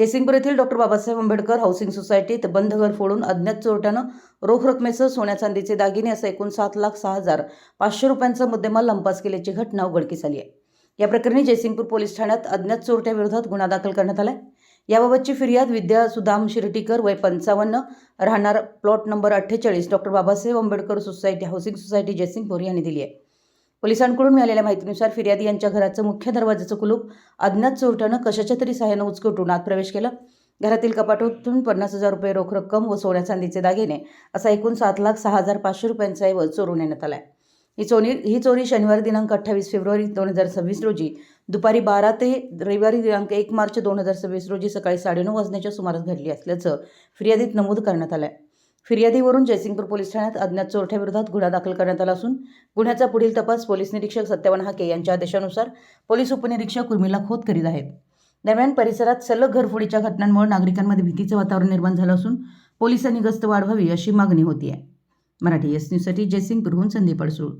जयसिंगपूर येथील doctor Babasaheb Ambedkar housing सोसायटीत बंद घर फोडून अज्ञात चोरट्यानं रोख रकमेसह सोन्या चांदीचे दागिने असं एकूण 7,06,500 रुपयांचा मुद्देमाल लंपास केल्याची घटना उघडकीस आली आहे। या प्रकरणी जयसिंगपूर पोलीस ठाण्यात अज्ञात चोरट्याविरोधात गुन्हा दाखल करण्यात आला आहे। याबाबतची फिर्याद विद्या सुदाम शिर्टीकर वय 55 राहणार plot number 48 doctor Babasaheb Ambedkar society housing society Jaysingpur यांनी दिली आहे। पोलिसांकडून मिळालेल्या माहितीनुसार फिर्यादी यांच्या घराचं मुख्य दरवाजाचं कुलूप अज्ञात चोरट्यानं कशाच्या तरी सहाय्यानं उचकटून आत प्रवेश केला। घरातील कपाटातून 50,000 रुपये रोख रक्कम व सोन्या चांदीचे दागिने असा एकूण 7,06,500 रुपयांचा ऐवज चोरून नेण्यात आला आहे। ही चोरी शनिवारी दिनांक 28 फेब्रुवारी 2026 रोजी दुपारी 12 ते रविवारी दिनांक 1 मार्च 2026 रोजी सकाळी 9:30 वाजण्याच्या सुमारास घडली असल्याचं फिर्यादीत नमूद करण्यात आलं आहे। फिर्यादीवरून जयसिंगपूर पोलीस ठाण्यात अज्ञात चोरट्याविरोधात गुन्हा दाखल करण्यात आला असून गुन्ह्याचा पुढील तपास पोलीस निरीक्षक सत्यवान हाके यांच्या आदेशानुसार पोलीस उपनिरीक्षक उर्मिला खोत करीत आहेत। दरम्यान परिसरात सलग घरफोडीच्या घटनांमुळे नागरिकांमध्ये भीतीचे वातावरण निर्माण झालं असून पोलिसांनी गस्त वाढवावी अशी मागणी होती आहे। मराठी एस न्यूजसाठी जयसिंगपूरहून संदीप अडसूळ।